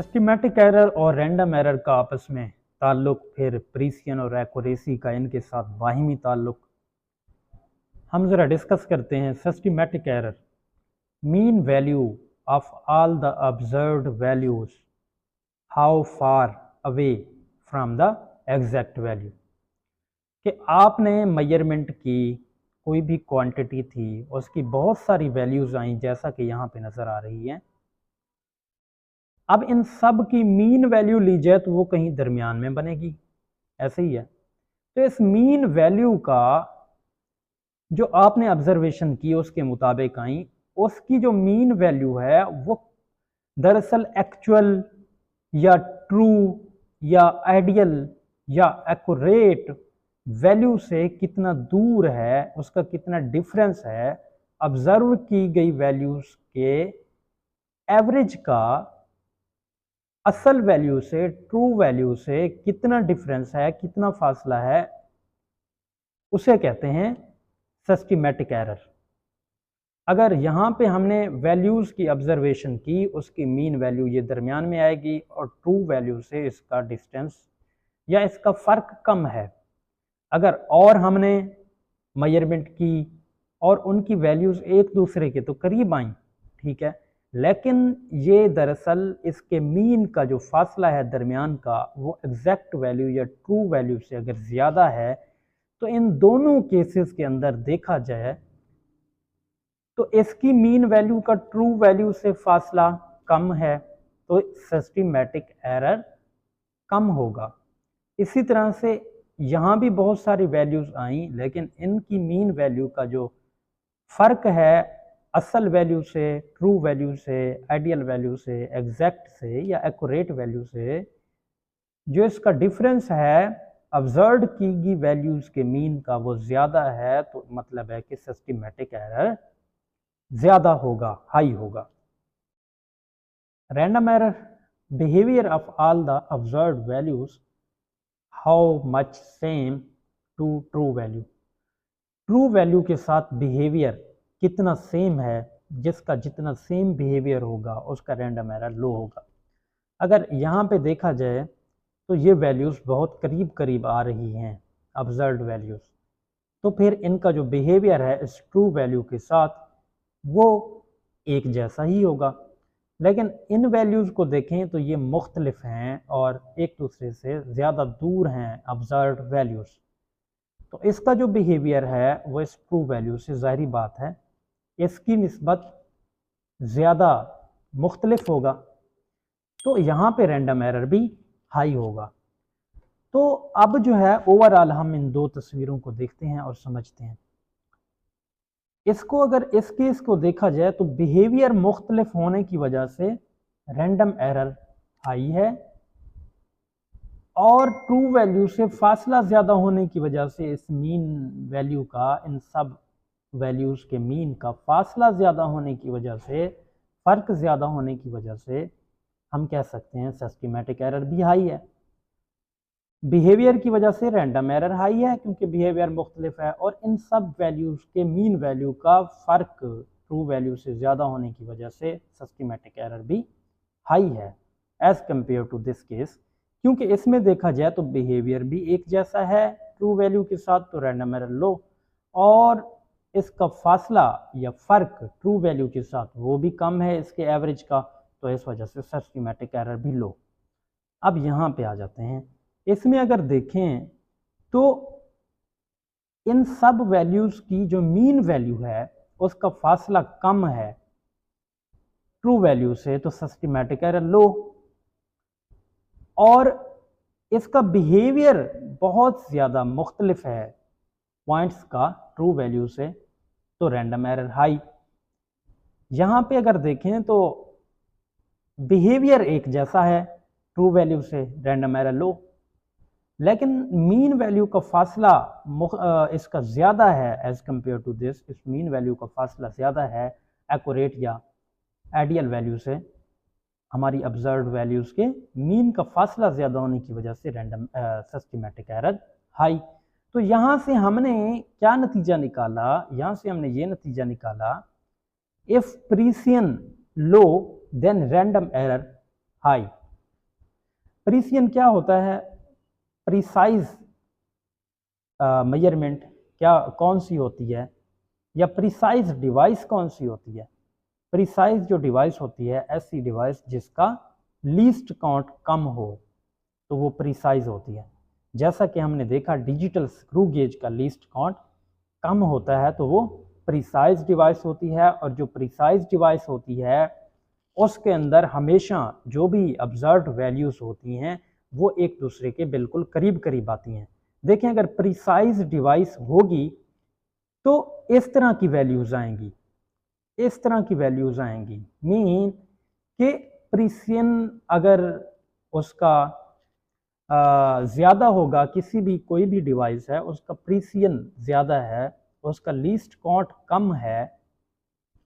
Systematic error और random error का आपस में ताल्लुक, फिर प्रीसियन और एक्यूरेसी का इनके साथ बाहिमी ताल्लुक हम ज़रा डिस्कस करते हैं। Systematic error, mean value of all the observed values, how far away from the exact value. कि आपने मेजरमेंट की कोई भी क्वांटिटी थी, उसकी बहुत सारी वैल्यूज़ आई जैसा कि यहाँ पे नज़र आ रही है। अब इन सब की मीन वैल्यू ली जाए तो वो कहीं दरमियान में बनेगी, ऐसे ही है। तो इस मीन वैल्यू का जो आपने ऑब्जर्वेशन की उसके मुताबिक आई, उसकी जो मीन वैल्यू है वो दरअसल एक्चुअल या ट्रू या आइडियल या एक्यूरेट वैल्यू से कितना दूर है, उसका कितना डिफरेंस है ऑब्जर्व की गई वैल्यूज के एवरेज का असल वैल्यू से, ट्रू वैल्यू से कितना डिफरेंस है, कितना फासला है, उसे कहते हैं सिस्टमैटिक एरर। अगर यहाँ पे हमने वैल्यूज़ की ऑब्जर्वेशन की, उसकी मीन वैल्यू ये दरमियान में आएगी और ट्रू वैल्यू से इसका डिस्टेंस या इसका फ़र्क कम है। अगर और हमने मेजरमेंट की और उनकी वैल्यूज़ एक दूसरे के तो करीब आई, ठीक है, लेकिन ये दरअसल इसके मीन का जो फासला है दरमियान का, वो एग्जैक्ट वैल्यू या ट्रू वैल्यू से अगर ज़्यादा है, तो इन दोनों केसेस के अंदर देखा जाए तो इसकी मीन वैल्यू का ट्रू वैल्यू से फासला कम है, तो सिस्टमैटिक एरर कम होगा। इसी तरह से यहाँ भी बहुत सारी वैल्यूज़ आई, लेकिन इनकी मीन वैल्यू का जो फ़र्क है असल वैल्यू से, ट्रू वैल्यू से, आइडियल वैल्यू से, एग्जैक्ट से या एक्यूरेट वैल्यू से, जो इसका डिफरेंस है ऑब्जर्व की गई वैल्यूज़ के मीन का, वो ज़्यादा है, तो मतलब है कि सिस्टमैटिक एरर ज़्यादा होगा, हाई होगा। Random error, behaviour of all the observed values, how much same to true value. True value के साथ बिहेवियर कितना सेम है, जिसका जितना सेम बिहेवियर होगा उसका रैंडम एरर लो होगा। अगर यहाँ पे देखा जाए तो ये वैल्यूज़ बहुत करीब करीब आ रही हैं ऑब्जर्व्ड वैल्यूज़, तो फिर इनका जो बिहेवियर है इस ट्रू वैल्यू के साथ वो एक जैसा ही होगा। लेकिन इन वैल्यूज़ को देखें तो ये मुख्तलिफ हैं और एक दूसरे से ज़्यादा दूर हैं ऑब्जर्व्ड वैल्यूज़, तो इसका जो बिहेवियर है वो इस ट्रू वैल्यू से, ज़ाहिरी बात है, इसकी निस्बत ज़्यादा मुख्तलिफ होगा, तो यहाँ पे रैंडम एरर भी हाई होगा। तो अब जो है ओवरऑल हम इन दो तस्वीरों को देखते हैं और समझते हैं। इसको अगर इस केस को देखा जाए तो बिहेवियर मुख्तलिफ होने की वजह से रैंडम एरर हाई है, और ट्रू वैल्यू से फासला ज़्यादा होने की वजह से इस मीन वैल्यू का, इन सब वैल्यूज़ के मीन का फासला ज़्यादा होने की वजह से, फ़र्क ज़्यादा होने की वजह से हम कह सकते हैं सिस्टमैटिक एरर भी हाई है। बिहेवियर की वजह से रैंडम एरर हाई है क्योंकि बिहेवियर मुख्तलिफ है, और इन सब वैल्यूज़ के मीन वैल्यू का फ़र्क ट्रू वैल्यू से ज़्यादा होने की वजह से सिस्टमैटिक एरर भी हाई है as compare to this case, क्योंकि इसमें देखा जाए तो बिहेवियर भी एक जैसा है ट्रू वैल्यू के साथ, तो रैंडम एरर लो, और इसका फासला या फ़र्क ट्रू वैल्यू के साथ वो भी कम है इसके एवरेज का, तो इस वजह से सिस्टमैटिक एरर भी लो। अब यहाँ पे आ जाते हैं, इसमें अगर देखें तो इन सब वैल्यूज़ की जो मीन वैल्यू है उसका फासला कम है ट्रू वैल्यू से, तो सिस्टमैटिक एरर लो, और इसका बिहेवियर बहुत ज़्यादा मुख्तलिफ है पॉइंट्स का ट्रू वैल्यू से, तो रैंडम एरर हाई। यहाँ पे अगर देखें तो बिहेवियर एक जैसा है ट्रू वैल्यू से, रैंडम एरर लो, लेकिन मीन वैल्यू का फासला इसका ज़्यादा है एज़ कम्पेयर टू दिस, इस मीन वैल्यू का फासला ज़्यादा है एक्यूरेट या आइडियल वैल्यू से, हमारी ऑब्जर्व्ड वैल्यूज़ के मीन का फासला ज़्यादा होने की वजह से रैंडम सिस्टमैटिक एरर हाई। तो यहाँ से हमने क्या नतीजा निकाला, यहाँ से हमने ये नतीजा निकाला, if precision low then random error high. Precision क्या होता है, प्रिसाइज मेजरमेंट क्या कौन सी होती है, या प्रिसाइज डिवाइस कौन सी होती है। प्रिसाइज जो डिवाइस होती है, ऐसी डिवाइस जिसका लीस्ट काउंट कम हो तो वो प्रिसाइज होती है। जैसा कि हमने देखा डिजिटल स्क्रू गेज का लीस्ट काउंट कम होता है तो वो प्रिसाइज डिवाइस होती है, और जो प्रिसाइज डिवाइस होती है उसके अंदर हमेशा जो भी ऑब्जर्व्ड वैल्यूज होती हैं वो एक दूसरे के बिल्कुल करीब करीब आती हैं। देखें, अगर प्रिसाइज डिवाइस होगी तो इस तरह की वैल्यूज आएंगी, इस तरह की वैल्यूज आएंगी, मीन कि प्रीसियन अगर उसका ज़्यादा होगा, किसी भी कोई भी डिवाइस है उसका प्रीसियन ज़्यादा है, उसका लीस्ट काउंट कम है,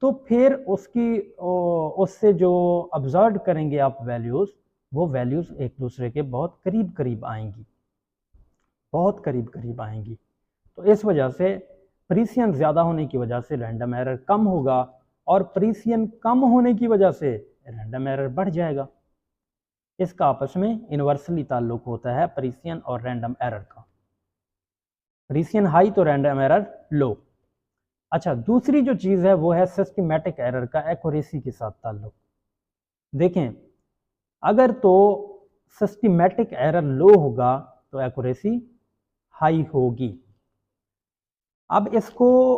तो फिर उससे जो ऑब्जर्व करेंगे आप वैल्यूज़, वो वैल्यूज़ एक दूसरे के बहुत करीब करीब आएंगी, बहुत करीब करीब आएंगी। तो इस वजह से प्रीसियन ज़्यादा होने की वजह से रैंडम एरर कम होगा, और प्रीसियन कम होने की वजह से रैंडम एरर बढ़ जाएगा। इसका आपस में इन्वर्सली ताल्लुक होता है प्रीसियन और रैंडम एरर का। प्रीसियन हाई तो रैंडम एरर लो। अच्छा, दूसरी जो चीज़ है वो है सिस्टमैटिक एरर का एक्यूरेसी के साथ ताल्लुक। देखें, अगर तो सिस्टमैटिक एरर लो होगा तो एक्यूरेसी हाई होगी। अब इसको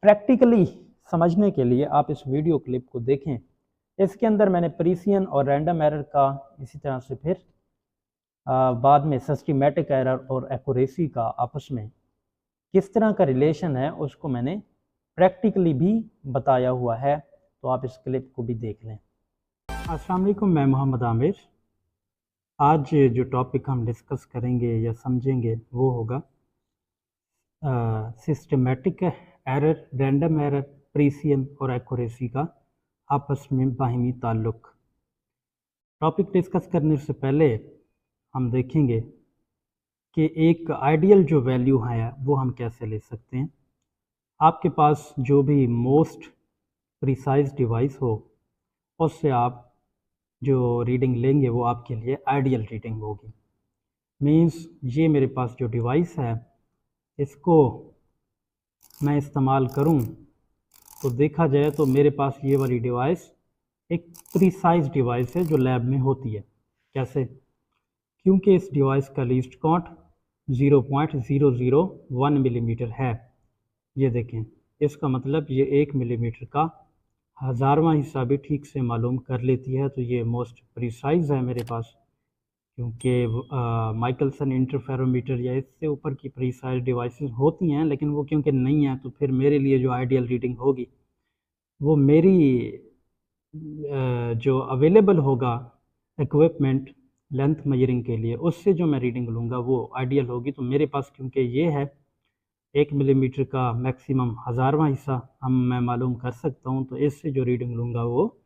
प्रैक्टिकली समझने के लिए आप इस वीडियो क्लिप को देखें। इसके अंदर मैंने प्रीसियन और रैंडम एरर का, इसी तरह से फिर बाद में सिस्टमैटिक एरर और एक्यूरेसी का आपस में किस तरह का रिलेशन है उसको मैंने प्रैक्टिकली भी बताया हुआ है, तो आप इस क्लिप को भी देख लें। अस्सलाम वालेकुम, मैं मोहम्मद आमिर। आज जो टॉपिक हम डिस्कस करेंगे या समझेंगे वो होगा सिस्टमैटिक एरर, रैंडम एरर, प्रीसियन और एक्यूरेसी का आपस में बाहिमी ताल्लुक। टॉपिक डिस्कस करने से पहले हम देखेंगे कि एक आइडियल जो वैल्यू है वो हम कैसे ले सकते हैं। आपके पास जो भी मोस्ट प्रिसाइज डिवाइस हो उससे आप जो रीडिंग लेंगे वो आपके लिए आइडियल रीडिंग होगी। मींस ये मेरे पास जो डिवाइस है इसको मैं इस्तेमाल करूं तो देखा जाए तो मेरे पास ये वाली डिवाइस एक प्रिसाइज डिवाइस है जो लैब में होती है। कैसे? क्योंकि इस डिवाइस का लीस्ट काउंट 0.001 मिलीमीटर है। ये देखें, इसका मतलब ये 1 मिलीमीटर का 1000वां हिस्सा भी ठीक से मालूम कर लेती है, तो ये मोस्ट प्रिसाइज है मेरे पास। क्योंकि माइकलसन इंटरफेरोमीटर या इससे ऊपर की प्रिसाइज डिवाइसेस होती हैं, लेकिन वो क्योंकि नहीं है तो फिर मेरे लिए जो आइडियल रीडिंग होगी वो मेरी जो अवेलेबल होगा इक्विपमेंट लेंथ मेजरिंग के लिए, उससे जो मैं रीडिंग लूँगा वो आइडियल होगी। तो मेरे पास क्योंकि ये है 1 मिलीमीटर का मैक्सिमम 1000वां हिस्सा मैं मालूम कर सकता हूँ, तो इससे जो रीडिंग लूँगा वो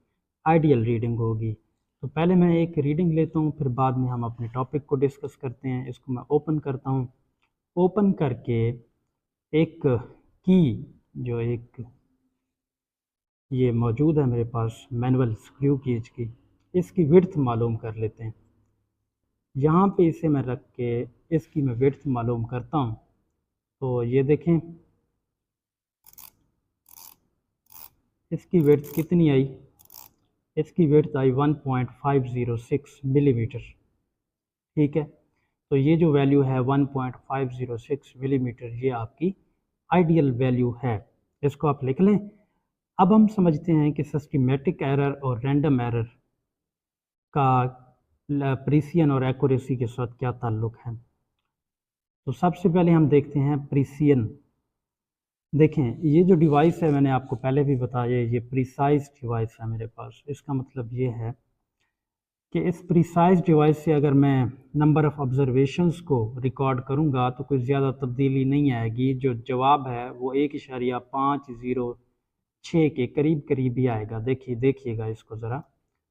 आइडियल रीडिंग होगी। तो पहले मैं एक रीडिंग लेता हूँ, फिर बाद में हम अपने टॉपिक को डिस्कस करते हैं। इसको मैं ओपन करता हूँ। ओपन करके एक की जो एक ये मौजूद है मेरे पास मैनुअल स्क्रू गेज की, इसकी विड्थ मालूम कर लेते हैं। यहाँ पे इसे मैं रख के इसकी मैं विड्थ मालूम करता हूँ। तो ये देखें इसकी विड्थ कितनी आई, इसकी विड्थ आई 1.506 मिलीमीटर। ठीक है, तो ये जो वैल्यू है 1.506 मिलीमीटर ये आपकी आइडियल वैल्यू है, इसको आप लिख लें। अब हम समझते हैं कि सिस्टमैटिक एरर और रैंडम एरर का प्रीसियन और एक्यूरेसी के साथ क्या ताल्लुक है। तो सबसे पहले हम देखते हैं प्रीसियन। देखें, ये जो डिवाइस है मैंने आपको पहले भी बताया, ये प्रिसाइज डिवाइस है मेरे पास। इसका मतलब ये है कि इस प्रिसाइज डिवाइस से अगर मैं नंबर ऑफ़ ऑब्जर्वेशंस को रिकॉर्ड करूँगा तो कोई ज़्यादा तब्दीली नहीं आएगी। जो जवाब है वो 1.506 के करीब करीब ही आएगा। देखिएगा इसको ज़रा।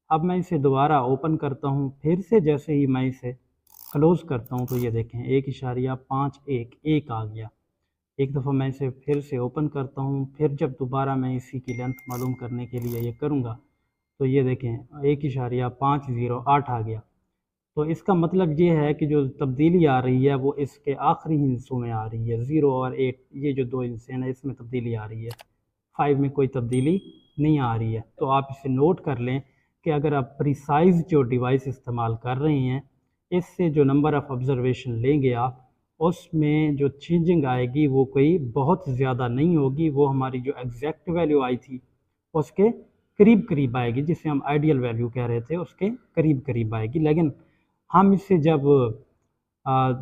अब मैं इसे दोबारा ओपन करता हूँ, फिर से जैसे ही मैं इसे क्लोज़ करता हूँ तो ये देखें 1.511 आ गया। एक दफ़ा मैं इसे फिर से ओपन करता हूँ, फिर जब दोबारा मैं इसी की लेंथ मालूम करने के लिए ये करूँगा तो ये देखें 1.508 आ गया। तो इसका मतलब ये है कि जो तब्दीली आ रही है वो इसके आखिरी हिस्सों में आ रही है। 0 और 8 ये जो दो हिस्से हैं इसमें तब्दीली आ रही है, 5 में कोई तब्दीली नहीं आ रही है। तो आप इसे नोट कर लें कि अगर आप प्रिसाइज जो डिवाइस इस्तेमाल कर रहे हैं, इससे जो नंबर ऑफ़ ऑब्ज़र्वेशन लेंगे आप, उसमें जो चेंजिंग आएगी वो कोई बहुत ज़्यादा नहीं होगी, वो हमारी जो एग्जैक्ट वैल्यू आई थी उसके करीब करीब आएगी, जिसे हम आइडियल वैल्यू कह रहे थे उसके करीब करीब आएगी। लेकिन हम इसे जब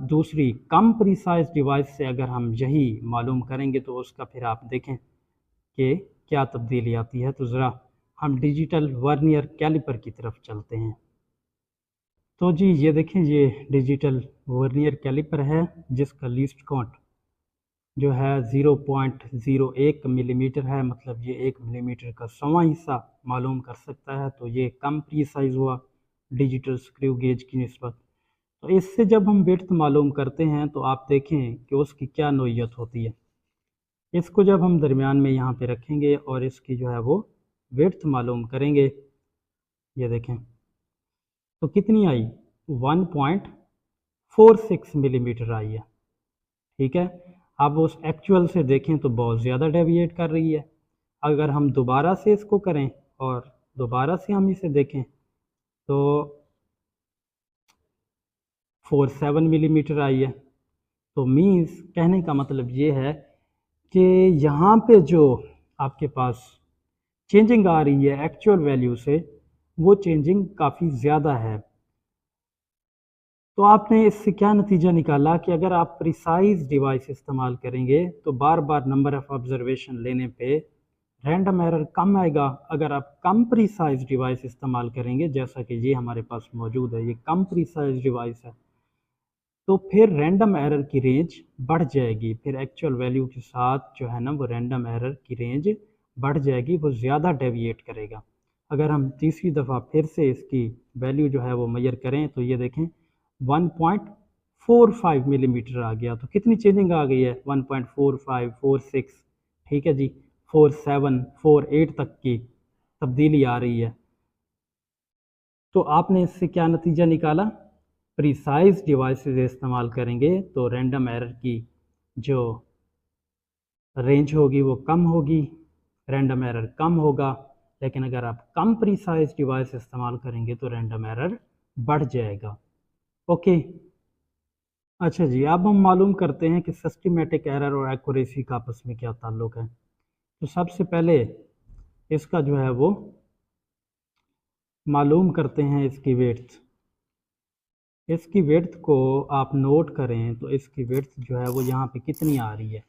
दूसरी कम प्रिसाइज डिवाइस से अगर हम यही मालूम करेंगे तो उसका फिर आप देखें कि क्या तब्दीली आती है। तो ज़रा हम डिजिटल वर्नियर कैलिपर की तरफ चलते हैं। तो जी ये देखें, ये डिजिटल वर्नियर कैलिपर है जिसका लीस्ट काउंट जो है 0.01 मिलीमीटर है, मतलब ये 1 मिलीमीटर का 100वां हिस्सा मालूम कर सकता है। तो ये कम प्रीसाइज हुआ डिजिटल स्क्रू गेज की निस्बत। तो इससे जब हम विड्थ मालूम करते हैं तो आप देखें कि उसकी क्या नोयत होती है। इसको जब हम दरमियान में यहाँ पे रखेंगे और इसकी जो है वो विड्थ मालूम करेंगे, ये देखें तो कितनी आई, 1.46 मिलीमीटर आई है। ठीक है, अब उस एक्चुअल से देखें तो बहुत ज़्यादा डेविएट कर रही है। अगर हम दोबारा से इसको करें और दोबारा से हम इसे देखें तो 47 मिलीमीटर आई है। तो मीन्स कहने का मतलब ये है कि यहाँ पे जो आपके पास चेंजिंग आ रही है एक्चुअल वैल्यू से, वो चेंजिंग काफ़ी ज़्यादा है। तो आपने इससे क्या नतीजा निकाला कि अगर आप प्रिसाइज डिवाइस इस्तेमाल करेंगे तो बार बार नंबर ऑफ़ ऑब्जर्वेशन लेने पे रैंडम एरर कम आएगा। अगर आप कम प्रिसाइज डिवाइस इस्तेमाल करेंगे, जैसा कि ये हमारे पास मौजूद है, ये कम प्रिसाइज डिवाइस है, तो फिर रैंडम एरर की रेंज बढ़ जाएगी। फिर एक्चुअल वैल्यू के साथ जो है ना वो रैंडम एरर की रेंज बढ़ जाएगी, वो ज़्यादा डेविएट करेगा। अगर हम तीसरी दफ़ा फिर से इसकी वैल्यू जो है वो मेजर करें तो ये देखें 1.45 मिलीमीटर आ गया। तो कितनी चेंजिंग आ गई है, 1.45, 46, ठीक है जी, 47, 48 तक की तब्दीली आ रही है। तो आपने इससे क्या नतीजा निकाला, प्रिसाइज डिवाइसेस इस्तेमाल करेंगे तो रैंडम एरर की जो रेंज होगी वो कम होगी, रैंडम एरर कम होगा। लेकिन अगर आप कम प्रिसाइज डिवाइस इस्तेमाल करेंगे तो रैंडम एरर बढ़ जाएगा। ओके, अच्छा जी, अब हम मालूम करते हैं कि सिस्टमेटिक एरर और एक्यूरेसी का आपस में क्या ताल्लुक है। तो सबसे पहले इसका जो है वो मालूम करते हैं इसकी विड्थ। इसकी विड्थ को आप नोट करें तो इसकी विड्थ जो है वो यहाँ पे कितनी आ रही है,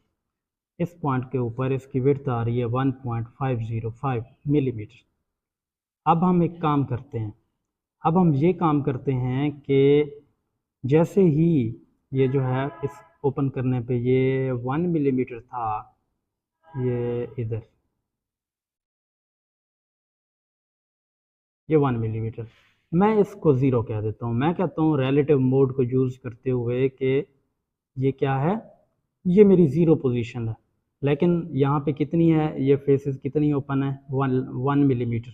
इस पॉइंट के ऊपर इसकी विड्थ आ रही है 1.505 मिलीमीटर। अब हम एक काम करते हैं, अब हम ये काम करते हैं कि जैसे ही ये जो है इस ओपन करने पे ये 1 मिलीमीटर था, ये इधर ये 1 मिलीमीटर, मैं इसको ज़ीरो कह देता हूँ। मैं कहता हूँ रिलेटिव मोड को यूज़ करते हुए कि ये क्या है, ये मेरी ज़ीरो पोजीशन है। लेकिन यहाँ पे कितनी है, ये फेसेस कितनी ओपन है, 1 मिलीमीटर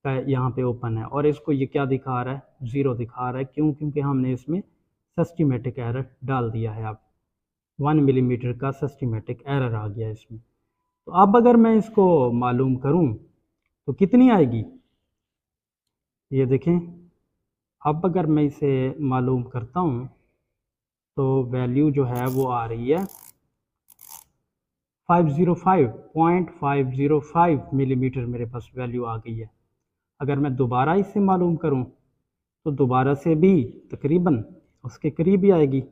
का यहाँ पे ओपन है, और इसको ये क्या दिखा रहा है, ज़ीरो दिखा रहा है। क्यों, क्योंकि हमने इसमें सिस्टमेटिक एरर डाल दिया है। अब 1 मिलीमीटर का सिस्टमेटिक एरर आ गया इसमें। तो अब अगर मैं इसको मालूम करूँ तो कितनी आएगी, ये देखें। अब अगर मैं इसे मालूम करता हूँ तो वैल्यू जो है वो आ रही है 505.505 मिलीमीटर, मेरे पास वैल्यू आ गई है। अगर मैं दोबारा इसे मालूम करूँ तो दोबारा से भी तकरीबन उसके करीब ही आएगी।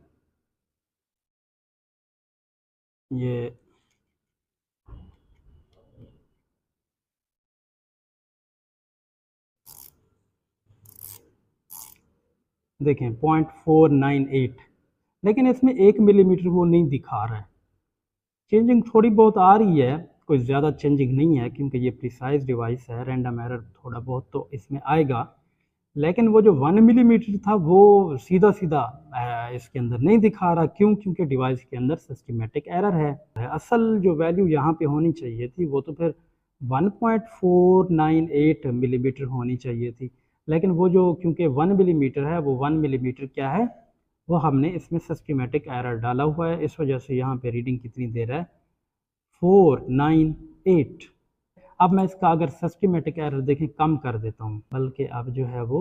ये देखें 0.498, लेकिन इसमें 1 मिलीमीटर वो नहीं दिखा रहा है। चेंजिंग थोड़ी बहुत आ रही है, कोई ज़्यादा चेंजिंग नहीं है, क्योंकि ये प्रिसाइज डिवाइस है, रैंडम एरर थोड़ा बहुत तो इसमें आएगा। लेकिन वो जो 1 मिलीमीटर था वो सीधा सीधा इसके अंदर नहीं दिखा रहा। क्यों, क्योंकि डिवाइस के अंदर सिस्टमेटिक एरर है। असल जो वैल्यू यहाँ पे होनी चाहिए थी वो तो फिर 1.498 मिलीमीटर होनी चाहिए थी। लेकिन वो जो क्योंकि 1 मिलीमीटर है, वो 1 मिलीमीटर क्या है, वो हमने इसमें सिस्टमेटिक एरर डाला हुआ है, इस वजह से यहाँ पे रीडिंग कितनी दे रहा है, 498। अब मैं इसका अगर सिस्टमेटिक एरर देखें कम कर देता हूँ, बल्कि अब जो है वो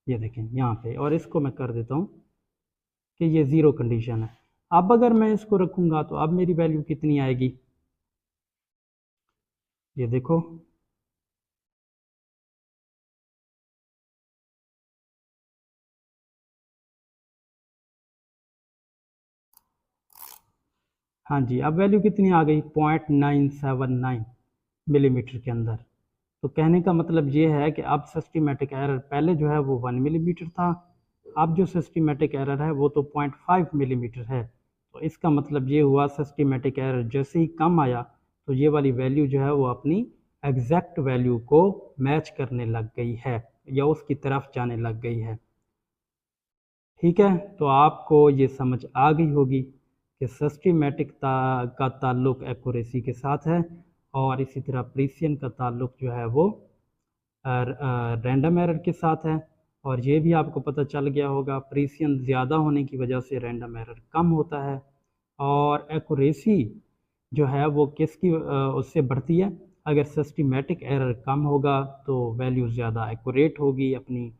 ये देखें यहाँ पे, और इसको मैं कर देता हूँ कि ये ज़ीरो कंडीशन है। अब अगर मैं इसको रखूँगा तो अब मेरी वैल्यू कितनी आएगी, ये देखो, हाँ जी, अब वैल्यू कितनी आ गई, 0.979 मिलीमीटर के अंदर। तो कहने का मतलब ये है कि अब सिस्टमेटिक एरर, पहले जो है वो 1 मिलीमीटर था, अब जो सिस्टमेटिक एरर है वो तो 0.5 मिलीमीटर है। तो इसका मतलब ये हुआ सिस्टमेटिक एरर जैसे ही कम आया तो ये वाली वैल्यू जो है वो अपनी एग्जैक्ट वैल्यू को मैच करने लग गई है, या उसकी तरफ जाने लग गई है। ठीक है, तो आपको ये समझ आ गई होगी कि सिस्टमेटिक का ताल्लुक एक्यूरेसी के साथ है, और इसी तरह प्रिसिशन का ताल्लुक जो है वो रैंडम एरर के साथ है। और ये भी आपको पता चल गया होगा, प्रिसिशन ज़्यादा होने की वजह से रैंडम एरर कम होता है, और एक्यूरेसी जो है वो किसकी उससे बढ़ती है, अगर सिस्टमेटिक एरर कम होगा तो वैल्यू ज़्यादा एक्यूरेट होगी, अपनी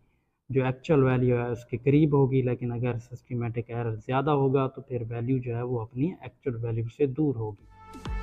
जो एक्चुअल वैल्यू है उसके करीब होगी, लेकिन अगर सिस्टमेटिक एरर ज़्यादा होगा तो फिर वैल्यू जो है वो अपनी एक्चुअल वैल्यू से दूर होगी।